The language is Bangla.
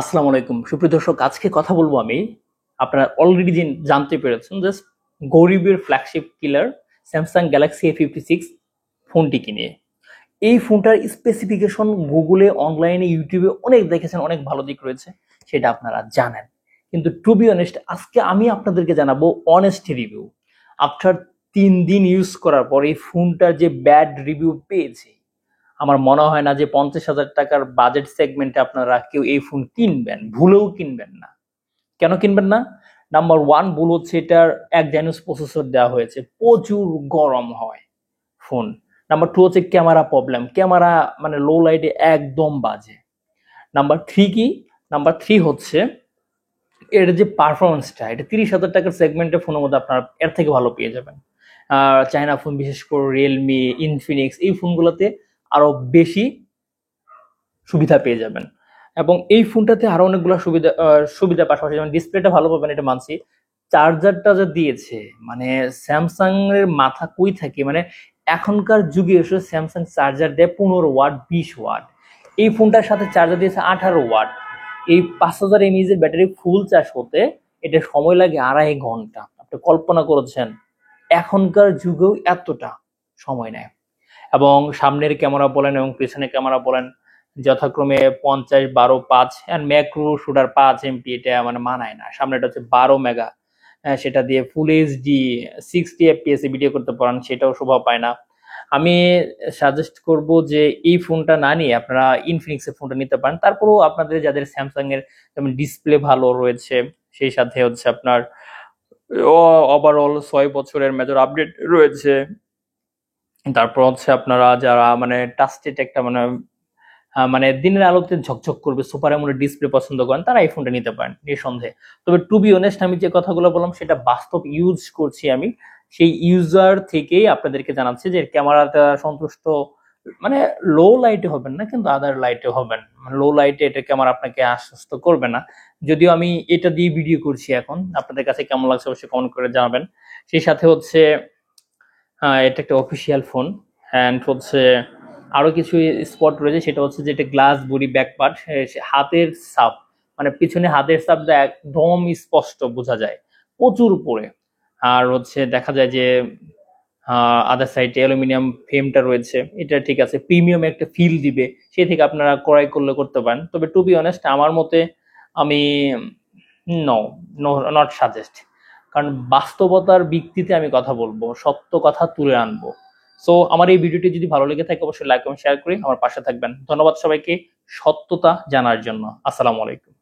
আসসালামু আলাইকুম সুপ্রিয় দর্শক, আজকে কথা বলবো আমি। আপনারা অলরেডি জানতে পেরেছেন যে গরিবের flagship killer Samsung Galaxy A56 ফোনটিকে নিয়ে। এই ফোনটার স্পেসিফিকেশন গুগলে, অনলাইনে, ইউটিউবে অনেক দেখেছেন, অনেক ভালো দিক রয়েছে, সেটা আপনারা জানেন। কিন্তু টু বি অনেস্ট, আজকে আমি আপনাদেরকে জানাবো অনেস্ট রিভিউ। আফটার 3 দিন ইউজ করার পর এই ফোনটার যে ব্যাড রিভিউ পেয়েছে, আমার মনে হয় না যে 50,000 টাকার বাজেট সেগমেন্টে আপনারা কেউ এই ফোন কিনবেন, ভুলেও কিনবেন না। কেন কিনবেন না? নাম্বার ওয়ান ভুল হচ্ছে, এটার একজাইনোস প্রসেসর দেওয়া হয়েছে, প্রচুর গরম হয় ফোন। নাম্বার টু হচ্ছে ক্যামেরা প্রবলেম, ক্যামেরা মানে লো লাইটে একদম বাজে। নাম্বার থ্রি কি? নাম্বার থ্রি হচ্ছে এর যে পারফরমেন্সটা, এটা 30,000 টাকার সেগমেন্টের ফোনের মধ্যে আপনারা এর থেকে ভালো পেয়ে যাবেন। চায়না ফোন, বিশেষ করে রিয়েলমি, ইনফিনিক্স, এই ফোনগুলোতে আরো বেশি সুবিধা পেয়ে যাবেন। এবং এই ফোনটাতে আরো অনেকগুলো সুবিধা পাশাপাশি, যেমন ডিসপ্লেটা ভালো পাবেন, এটা মানছি। চার্জারটা যে দিয়েছে, মানে স্যামসাং এর মাথা কই থাকে, মানে এখনকার যুগে এসে স্যামসাং চার্জার দেয় 15 ওয়াট, 20 ওয়াট। এই ফোনটার সাথে চার্জার দিয়েছে 18 ওয়াট। এই 5000 mAh এর ব্যাটারি ফুল চার্জ হতে এটা সময় লাগে 2.5 ঘন্টা। আপনি কল্পনা করেছেন এখনকার যুগেও এতটা সময় নেয়? এবং সামনের ক্যামেরা বলেন এবং পেছনের ক্যামেরা বলেন, যথাক্রমে 50, 12, 5 অ্যান্ড ম্যাক্রো শুটার 5 MP, এটা মানে মানায় না। সামনেটা হচ্ছে 12 মেগা, সেটা দিয়ে ফুল এইচডি 60 FPS এ ভিডিও করতে পারেন, সেটাও শোভা পায় না। আমি সাজেস্ট করব যে এই ফোনটা না নিয়ে আপনারা ইনফিনিক্স এর ফোনটা নিতে পারেন। তারপরেও আপনাদের যাদের স্যামসাং এর যেমন ডিসপ্লে ভালো রয়েছে, সেই সাথে হচ্ছে আপনার ওভারঅল 6 বছরের মেজর আপডেট রয়েছে, তারপর হচ্ছে আপনারা যারা মানে টাচটেট একটা মানে দিনের আলোতে ঝকঝক করবে সুপার অ্যামোলেড ডিসপ্লে পছন্দ করেন, তারা এই ফোনটা নিতে পারেন নিঃসন্দেহে। তবে টু বি অনেস্ট, আমি যে কথাগুলো বললাম সেটা বাস্তব ইউজ করছি আমি, সেই ইউজার থেকেই আপনাদেরকে জানাচ্ছি যে ক্যামেরাটা সন্তুষ্ট। মানে লো লাইটে হবেন না, কিন্তু আদার লাইটে হবেন। লো লাইটে এটা ক্যামেরা আপনাকে আশ্বস্ত করবে না। যদিও আমি এটা দিয়ে ভিডিও করছি এখন, আপনাদের কাছে কেমন লাগছে অবশ্যই কমেন্ট করে জানাবেন। সেই সাথে হচ্ছে এটা একটা অফিসিয়াল ফোন, অ্যান্ড হচ্ছে আরো কিছু স্পট রয়েছে, সেটা হচ্ছে যে এটা গ্লাস বডি ব্যাক পার্ট, হাতের ছাপ, মানে পিছনে হাতের ছাপটা একদম স্পষ্ট বোঝা যায়, প্রচুর উপরে। আর হচ্ছে দেখা যায় যে আদার সাইডে অ্যালুমিনিয়াম ফ্রেমটা রয়েছে, এটা ঠিক আছে, প্রিমিয়াম একটা ফিল দিবে, সে থেকে আপনারা ক্রয় করলে করতে পারেন। তবে টু বি অনেস্ট, আমার মতে আমি নো নো নট সাজেস্ট। কারণ বাস্তবতার ভিত্তিতে আমি কথা বলবো, সত্য কথা তুলে আনবো। সো আমার এই ভিডিওটি যদি ভালো লেগে থাকে অবশ্যই লাইক এবং শেয়ার করে আমার পাশে থাকবেন। ধন্যবাদ সবাইকে সত্যতা জানার জন্য। আসসালামু আলাইকুম।